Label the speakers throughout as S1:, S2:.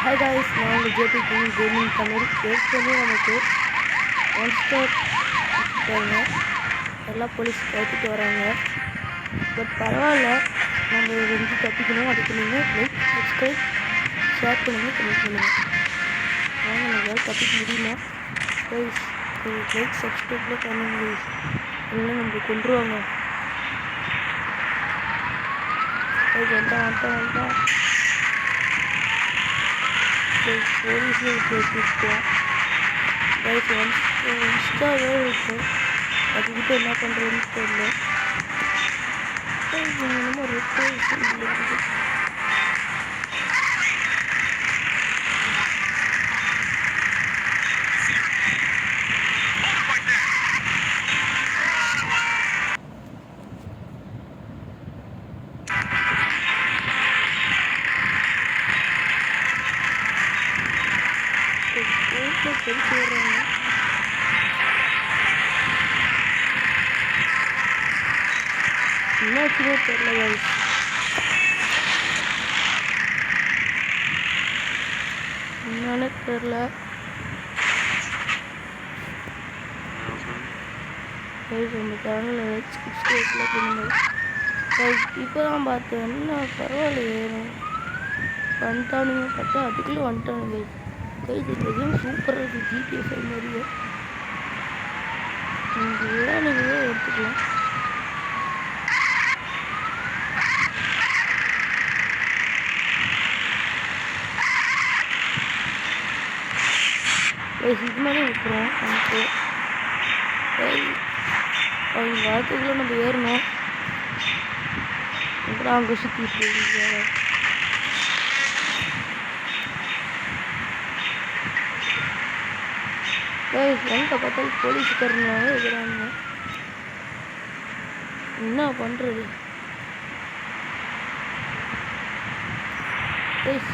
S1: Hi guys, நான் உங்கள் JP king gaming Tamil. ஏற்கனவே நமக்கு 1 ஸ்டார் கொடுத்துட்டாங்க. எல்லா போலீஸ் கற்றுட்டு வராங்க. பட் பரவாயில்ல, நம்ம வந்து தப்பிக்கணும். அதுக்கு நீங்கள் லைக், சப்ஸ்கிரைப், ஷேர் பண்ணுங்கள், கமெண்ட் பண்ணுங்கள். வாங்க, நம்மளால் தப்பிக்க முடியுமா கைஸ்? லைக் சப்ஸ்கிரைப்லாம் பண்ணுங்க கைஸ், இல்லைன்னா நம்மளை கொண்டுருவாங்க. வந்துட்டான் போலீஸில் வச்சுருக்கோம் ரைட். இன்ஸ்டாவே இருக்கும், அதுக்கிட்ட என்ன பண்ணுறதுன்னு தெரியல. என்னமோ ரெட் இருக்குது. என்னாச்சுனே தெரியல கைஸ். என்னன்னு தெரியல கைஸ். நம்ம சேனலில் லைக் சப்ஸ்கிரைப்லாம் பண்ணுங்க கைஸ். இப்போ தான் பார்த்தேன், என்ன பரவாயில்லையே வந்துட்டானுங்க பார்த்தா அதுக்குள்ளே வந்துட்டானுங்க கைஸ். இந்த கேம் சூப்பராக இருக்குது, ஜிடிஎஃப் மாதிரியே. நீங்கள் எடுத்துக்கலாம். இது மாதிரி விட்டுருவோம் நமக்கு. அவங்க வாரத்துக்குள்ளே நம்ம ஏறணும். அப்புறம் அங்கே சுற்றிட்டு இருக்கீங்க. எங்கே பார்த்தாலும் போலீஸ்காரனாவே இருக்கிறாங்க. என்ன பண்ணுறது?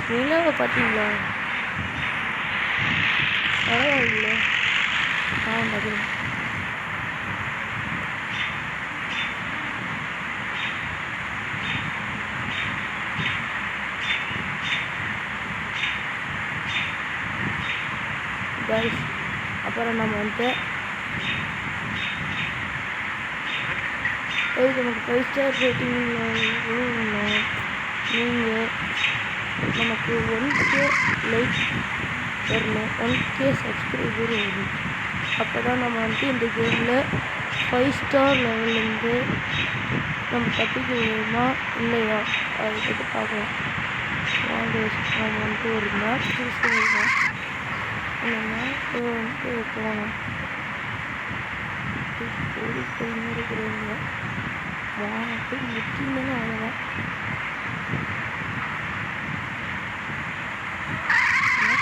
S1: நிலாவை பார்த்தீங்களா? பரவாயில்ல, பார்க்குறேன். கைஸ், அப்புறம் நம்ம வந்துட்டு நமக்கு 5 ஸ்டார் ரேட்டிங் வேணும். நீங்கள் நமக்கு 1K லைக் வரணும், 1K சப்ஸ்கிரைபர் வரும். அப்போ தான் நம்ம வந்துட்டு இந்த கேமில் 5 ஸ்டார் லெவல்லேருந்து நம்ம தப்பிக்க முடியுமா இல்லையா அதை பற்றி பார்க்கலாம். வாங்க, நம்ம வந்துட்டு ஒரு மேப் சூஸ் பண்ணியிருக்கோம். அந்த மேப்பை வந்துட்டு போகணும். போலீஸ் கையில் இருக்கிறவங்க வாங்கிட்டு முக்கியமான அவ்வளோதான்.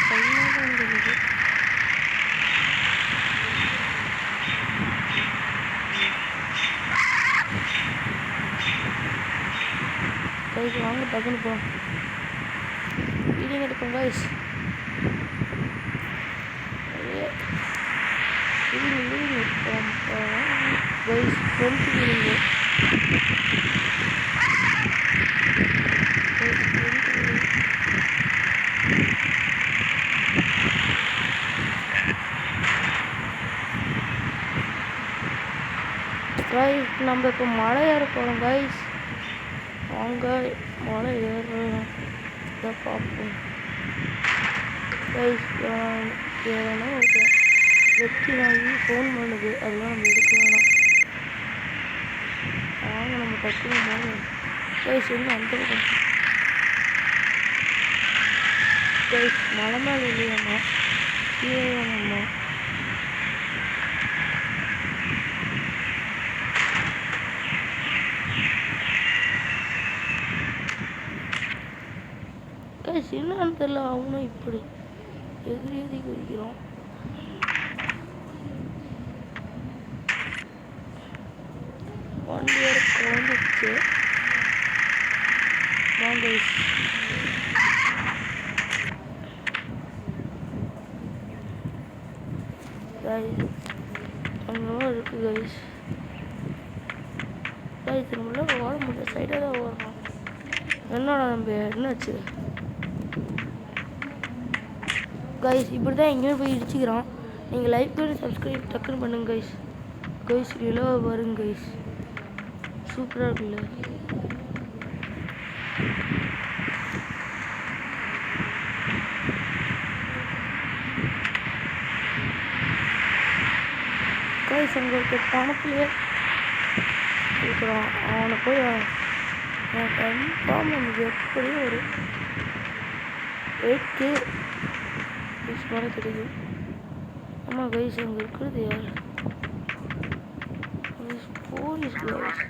S1: கையாக இருந்தது. கைக்கு வாங்க, டக்குன்னு போகலாம். வீடியோ எடுப்போம் கைஸ். எடுப்போம் கைஸ். Friends video guys. நம்ம இப்போ மலை ஏற போகிறோம் கைஸ். வாங்க, மலை ஏறுறோம். இதை பார்ப்போம் கைஸ். ஏறனா ஓகே. வெற்றி வாங்கி ஃபோன் பண்ணுது, அதெல்லாம் நம்ம எடுக்க வேணாம். வாங்க, நம்ம டக்குனு போகணும் கைஸ். என்ன அந்த பக்கம் கைஸ்? மலை மேலே இல்லையாம்மா, கீழே வேணாம்மா. என்னன்னு தெரியல, அவனும் இப்படி எதிரி குறிக்கிறோம். ஒன் இயர் வந்துச்சு. வாங்க அங்கே இருக்கு கைஸ். திரும்ப ஓட முடியல, சைடாக தான் ஓடுறோம். என்னடா நம்ம என்னாச்சு? கைஸ் இப்படி தான் எங்கேயும் போய் இடிச்சுக்கிறான். நீங்கள் லைக் பண்ணி சப்ஸ்கிரைப் டக்குன்னு பண்ணுங்க கைஸ். கைஸ் நிலவ வருங்க கைஸ், சூப்பராக இருக்குல்ல. கைஸ் அங்கே இருக்க பணத்துலேயே இருக்கிறான். அவனை போய் கன்ஃபார்ம் நமக்கு எப்படியும் ஒரு 8K மேலே கிடைக்கும். ஆமாம் கைஸ் அங்கே இருக்கிறது யார்? Police guys.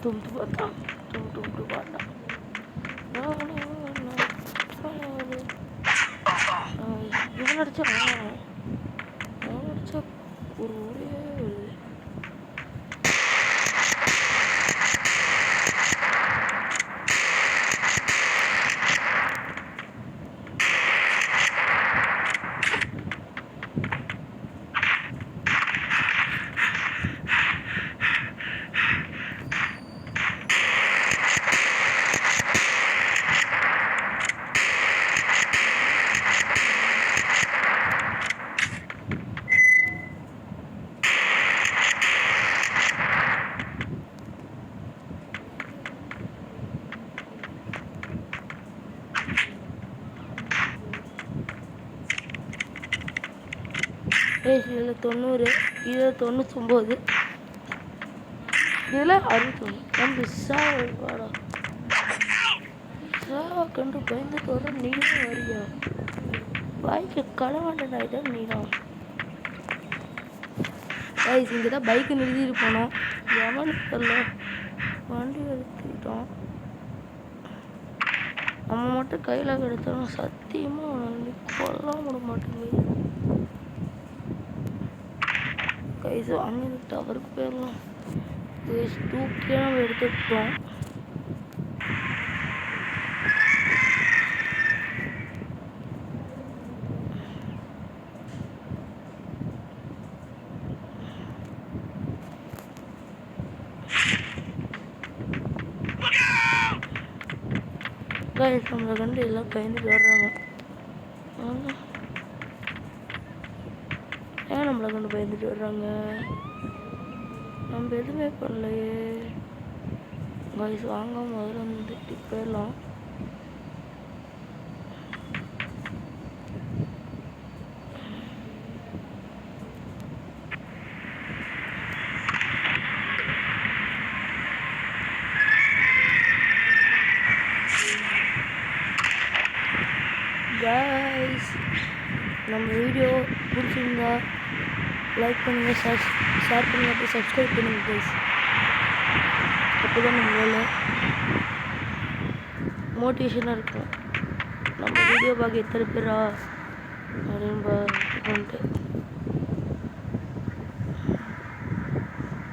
S1: Tum batang, tum batang. Iwan ada cakap, இதில் 90, இதில் 99, இதில் 61. நம்ம சாவாடா, சாவா கண்டு பயந்துட்டு வர நீயும் வரியா? பைக்கு களவாண்டன் ஆகிட்டா நீதான். கைஸ் இங்கே தான் பைக்கு நிறுத்திட்டு போனோம். எவனுக்கு தெரியல, வண்டி எடுத்துக்கிட்டோம். நம்ம மட்டும் கையில் கிடைச்சாலும் சத்தியமாக அவனை கொல்லாம் விட மாட்டேங்குது. கைஸ் அங்கே டவருக்கு போயிடலாம். கைஸ் 2K நம்ம எடுத்துக்கிட்டோம். கைஸ் நம்மளை கண்டு எல்லாம் பயந்துட்டு வர்றாங்க. ஏன் நம்மளை கண்டு பயந்துட்டு வர்றாங்க? நம்ம எதுவுமே பண்ணலையே. கைஸ் வாங்க முதல்ல வந்துட்டு போயிடலாம். கைஸ் நம்ம வீடியோ பிடிச்சிருந்தா லைக் பண்ணுங்கள், ஷேர் பண்ணுங்கள், சப்ஸ்கிரைப் பண்ணுங்கள் கைஸ். அப்போ தான் நம்மளால மோட்டிவேஷனாக இருக்கும். நம்ம வீடியோ பார்க்க எத்தனை பேரா அப்படின்னு பண்ணிட்டு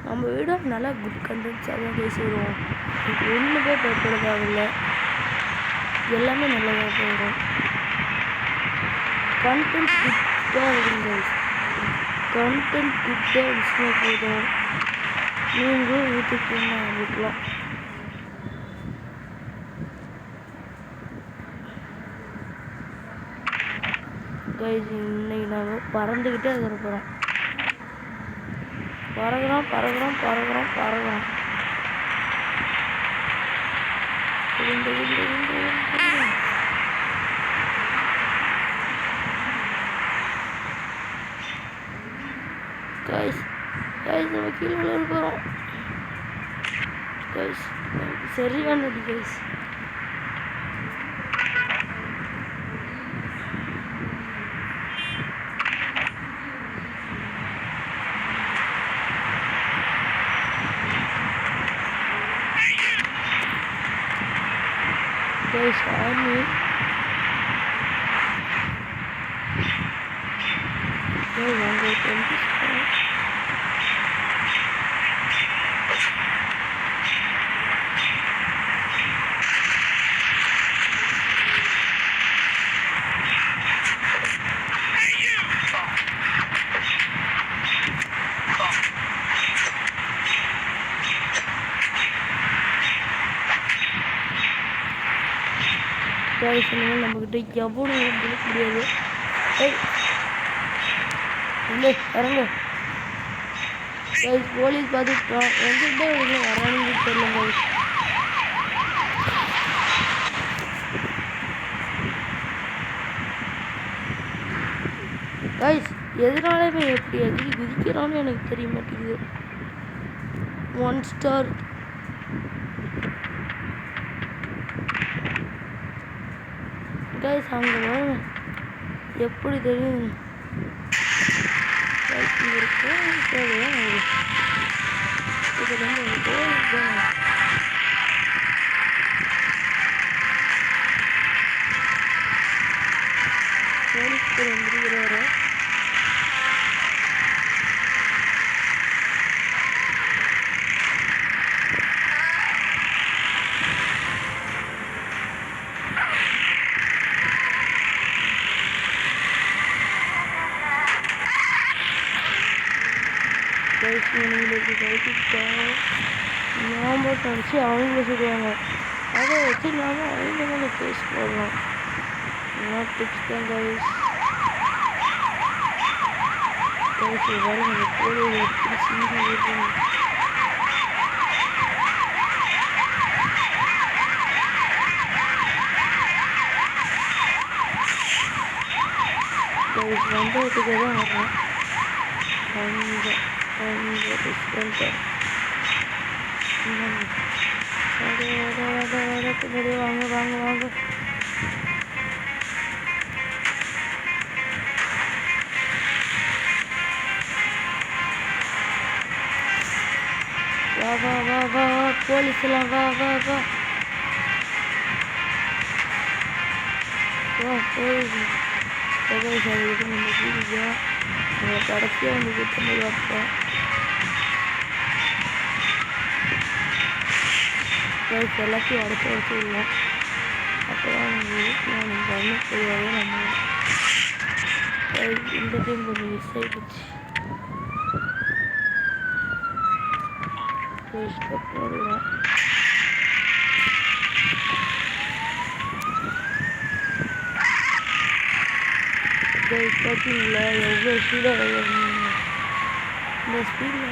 S1: நம்ம வீடியோ நல்லா குட் கண்டென்ட்ஸாக தான் பேசிடுவோம். ஒன்றுமே பயப்படதாகல, எல்லாமே நல்லதாக போயிடும். கண்டென்ட் குட்டாக இருக்குங்க. கண்டென்ட் குட்டாக இருந்துச்சுன்னா போதும், நீங்களும் வீட்டுக்கு என்ன ஆரம்பிக்கலாம். கைஸ் இன்னைக்கு நாங்கள் பறந்துக்கிட்டே இருக்கிறோம். பறகுறோம். கைஸ் நம்ம கீழே விழுந்து போகிறோம். கைஸ் சரியானது கைஸ். கைஸ் ஆர்மி வாங்க இனிமேல் நம்மக்கிட்ட எவ்வளோ முடியாது. இல்லை இறங்க கைஸ். போலீஸ் பார்த்துட்டோம். எங்கிட்ட இவங்க வரான்னு தெரியல கைஸ். எதனாலுமே எப்படி எதிரி குதிக்கிறான்னு எனக்கு தெரிய மாட்டேங்குது. 1 ஸ்டார். கைஸ் அங்கே எப்படி தெரியும் வந்துருக்கிறாரு. ஞாபகம் அடிச்சு அவங்கள சொல்லுவாங்க. அதை வச்சு நாம அவங்க மேலே பேசி போடலாம். டிப்ஸ் தான் கைஸ். வர நம்ம கோழி எப்படி சீரி ஏற்றணும். வந்ததுக்கு தான் வரேன். கொஞ்சம் டிஃப்ரெண்ட்டாக வாங்க வாங்க வாங்க. வா வா வா வா போலீஸ் எல்லாம் வா வா வா வா போலீஸ். அதுக்கு நம்ம வீடியோ உங்களை கடைசியாக வந்து கிட்ட வைப்பேன். எல்லாத்தையும் உடச்சி வச்சுருவோம். அப்போ தான் நம்ம பண்ண தெரியாது. நம்ம இந்த டைம் கொஞ்சம் மிஸ் ஆகிடுச்சு. போடுவேன். பார்த்தீங்களா எவ்வளோ ஸ்பீடாக இந்த ஸ்பீடில்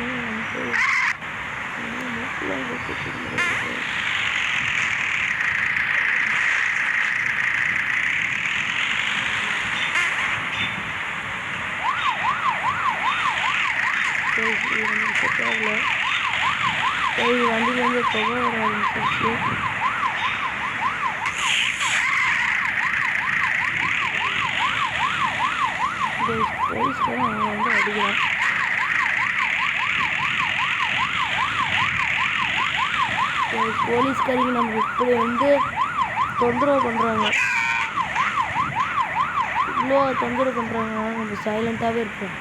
S1: வந்து வண்டியிலேருந்து புகை வர ஆரம்பிச்சிருச்சு. போலீஸ்காரன் அவங்க வந்து அடிக்கிறான். போலீஸ்காரிங்க நமக்கு இப்படி வந்து தொந்தரவு பண்ணுறாங்க. இவ்வளோ தொந்தரவு பண்ணுறாங்கன்னா நம்ம சைலண்ட்டாகவே இருப்போம்.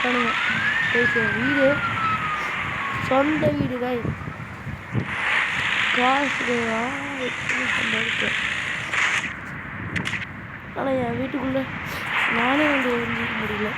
S1: பண்ணுங்க வீடு சொந்த வீடு தான். காசு சம்பாதிக்க. ஆனால் என் வீட்டுக்குள்ளே நானே வந்து எழுந்திருக்க முடியல.